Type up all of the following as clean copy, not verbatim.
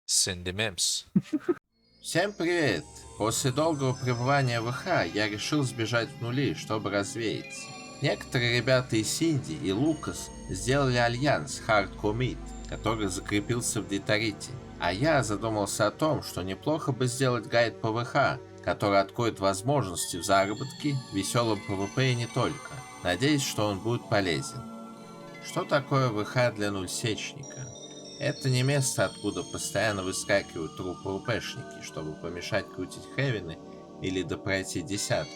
Cindy Mems. Всем привет! После долгого пребывания в ИХ я решил сбежать в нули, чтобы развеяться. Некоторые ребята из Синди и Лукас сделали альянс Hardcore Meat, который закрепился в Детрите. А я задумался о том, что неплохо бы сделать гайд по ВХ, который откроет возможности в заработке, веселом ПВП и не только. Надеюсь, что он будет полезен. Что такое ВХ для нульсечника? Это не место, откуда постоянно выскакивают трупы УПшники, чтобы помешать крутить Хевины или допройти десятку.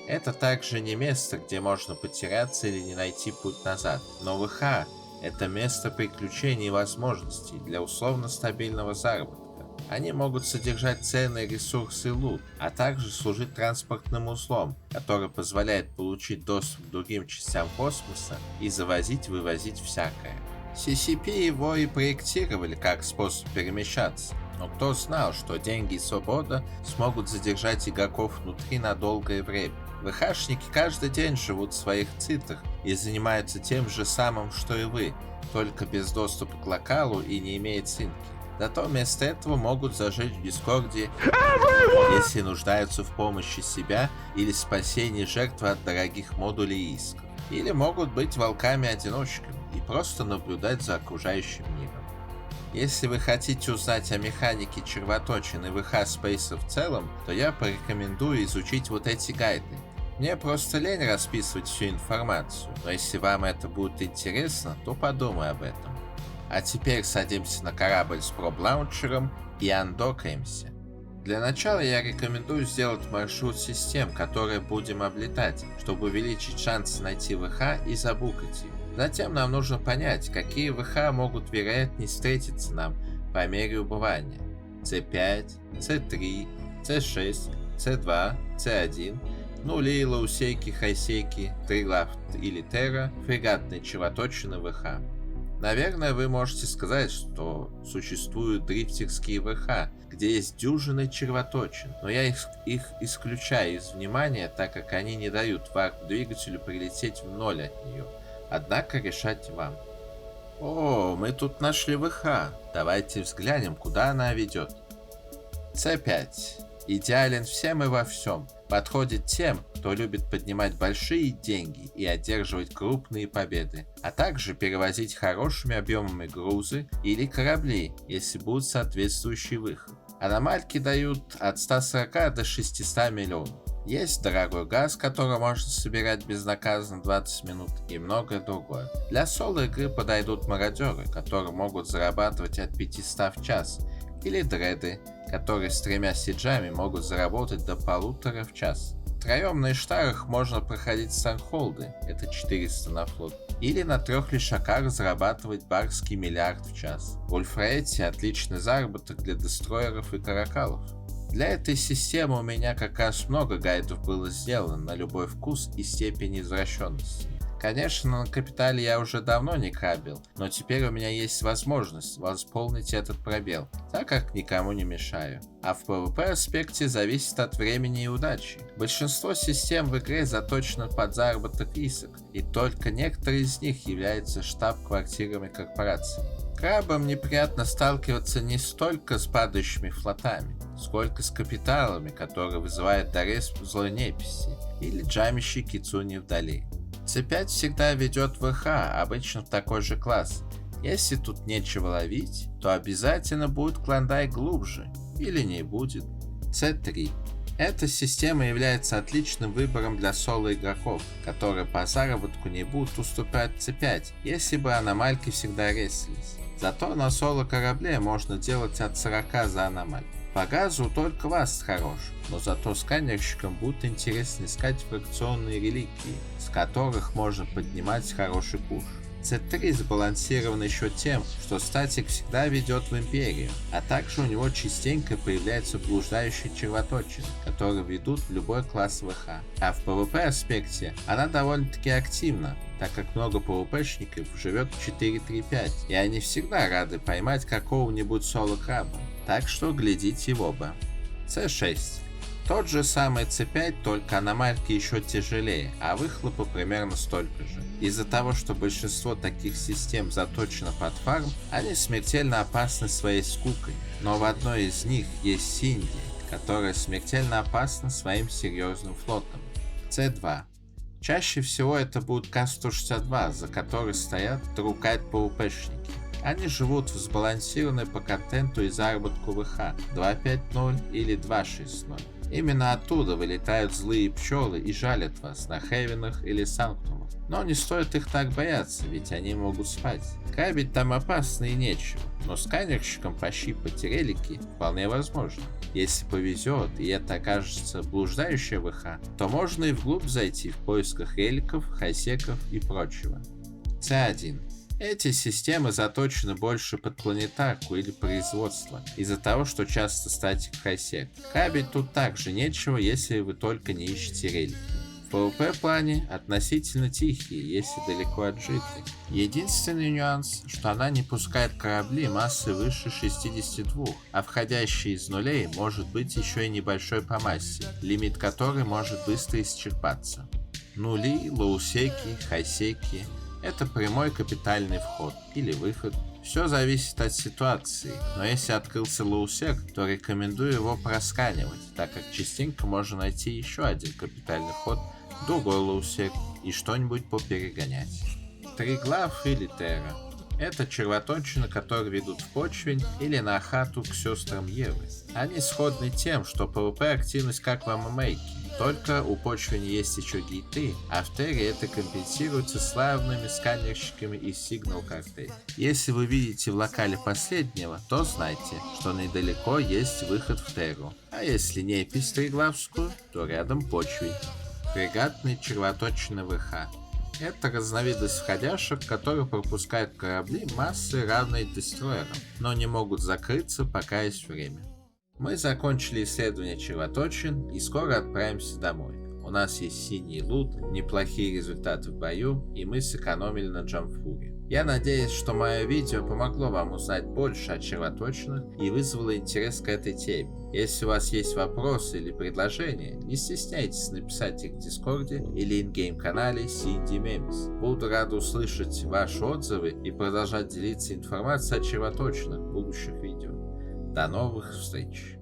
Это также не место, где можно потеряться или не найти путь назад. Но ВХ — это место приключений и возможностей для условно стабильного заработка. Они могут содержать ценные ресурсы и лут, а также служить транспортным узлом, который позволяет получить доступ к другим частям космоса и завозить-вывозить всякое. CCP его и проектировали как способ перемещаться, но кто знал, что деньги и свобода смогут задержать игроков внутри на долгое время. ВХшники каждый день живут в своих цитах и занимаются тем же самым, что и вы, только без доступа к локалу и не имея цинки. Зато вместо этого могут зажечь в Дискорде, если нуждаются в помощи себя или спасении жертвы от дорогих модулей исков. Или могут быть волками-одиночками и просто наблюдать за окружающим миром. Если вы хотите узнать о механике червоточин и ВХ Спейса в целом, то я порекомендую изучить вот эти гайды. Мне просто лень расписывать всю информацию, но если вам это будет интересно, то подумай об этом. А теперь садимся на корабль с проб-лаунчером и андокаемся. Для начала я рекомендую сделать маршрут систем, которые будем облетать, чтобы увеличить шансы найти ВХ и забукать их. Затем нам нужно понять, какие ВХ могут вероятнее встретиться нам по мере убывания. C5, C3, C6, C2, C1, нули, лаусейки, хайсейки, трилафт или терра, фрегатные червоточины ВХ. Наверное, вы можете сказать, что существуют дрифтерские ВХ, где есть дюжины червоточин, но я их исключаю из внимания, так как они не дают варп-двигателю прилететь в ноль от нее. Однако решать вам. О, мы тут нашли ВХ. Давайте взглянем, куда она ведет. C5. Идеален всем и во всем. Подходит тем, кто любит поднимать большие деньги и одерживать крупные победы, а также перевозить хорошими объемами грузы или корабли, если будет соответствующий выход. Аномальки дают от 140 до 600 миллионов. Есть дорогой газ, который можно собирать безнаказанно 20 минут, и многое другое. Для соло игры подойдут мародеры, которые могут зарабатывать от 500 в час, или дреды, которые с 3 сиджами могут заработать до 1,5 в час. Втроем на Иштарах можно проходить Санхолды, это 400 на флот, или на 3 лишаках зарабатывать барский миллиард в час. В Ульфраэте отличный заработок для дестройеров и каракалов. Для этой системы у меня как раз много гайдов было сделано на любой вкус и степень извращенности. Конечно, на Капитале я уже давно не крабил, но теперь у меня есть возможность восполнить этот пробел, так как никому не мешаю. А в PvP аспекте зависит от времени и удачи. Большинство систем в игре заточено под заработок иск, и только некоторые из них являются штаб-квартирами корпораций. Крабам неприятно сталкиваться не столько с падающими флотами, сколько с капиталами, которые вызывают дорез злой неписи или джамящий кицуни вдали. C5 всегда ведет ВХ, обычно в такой же класс. Если тут нечего ловить, то обязательно будет клондайк глубже, или не будет. C3. Эта система является отличным выбором для соло-игроков, которые по заработку не будут уступать C5, если бы аномальки всегда реслись. Зато на соло-корабле можно делать от 40 за аномаль. По газу только Васт хорош, но зато сканерщикам будет интересно искать фракционные реликвии, с которых можно поднимать хороший куш. C3 сбалансирован еще тем, что статик всегда ведет в Империю, а также у него частенько появляются блуждающие червоточины, которые ведут в любой класс ВХ. А в PvP аспекте она довольно-таки активна, так как много PvP-шников живет в 4.3.5, и они всегда рады поймать какого-нибудь соло-краба, так что глядите в оба. C6. Тот же самый C5, только аномальки еще тяжелее, а выхлопы примерно столько же. Из-за того, что большинство таких систем заточено под фарм, они смертельно опасны своей скукой. Но в одной из них есть Синди, которая смертельно опасна своим серьезным флотом. C2. Чаще всего это будут К-162, за которой стоят трукать ПВПшники. Они живут в сбалансированной по контенту и заработку ВХ 2.5.0 или 2.6.0. Именно оттуда вылетают злые пчелы и жалят вас на хевенах или санктумах. Но не стоит их так бояться, ведь они могут спать. Крабить там опасно и нечего, но сканерщикам пощипать релики вполне возможно. Если повезет и это окажется блуждающая ВХ, то можно и вглубь зайти в поисках реликов, хайсеков и прочего. C1. Эти системы заточены больше под планетарку или производство, из-за того, что часто статик хайсек. Крабить тут также нечего, если вы только не ищете релики. В PvP плане относительно тихие, если далеко от жителей. Единственный нюанс, что она не пускает корабли массой выше 62, а входящий из нулей может быть еще и небольшой по массе, лимит которой может быстро исчерпаться. Нули, лоусеки, хайсеки — это прямой капитальный вход или выход. Все зависит от ситуации, но если открылся лоусек, то рекомендую его просканивать, так как частенько можно найти еще один капитальный вход, другой лоусек и что-нибудь поперегонять. Триглав или Терра — это червоточины, которые ведут в почвень или на хату к сестрам Евы. Они сходны тем, что PvP активность как в ММА. Только у почвени есть еще гейты, а в Терре это компенсируется славными сканерщиками из Signal картель. Если вы видите в локале последнего, то знайте, что недалеко есть выход в Терру, а если не Триглавскую, то рядом почвей. Фрегатный червоточины ВХ. Это разновидность входящих, которые пропускают корабли массой равной дестройерам, но не могут закрыться, пока есть время. Мы закончили исследование червоточин и скоро отправимся домой. У нас есть синий лут, неплохие результаты в бою, и мы сэкономили на джамфуре. Я надеюсь, что мое видео помогло вам узнать больше о червоточинах и вызвало интерес к этой теме. Если у вас есть вопросы или предложения, не стесняйтесь написать их в Дискорде или ингейм канале C&D Memes. Буду рад услышать ваши отзывы и продолжать делиться информацией о червоточинах в будущих видео. До новых встреч!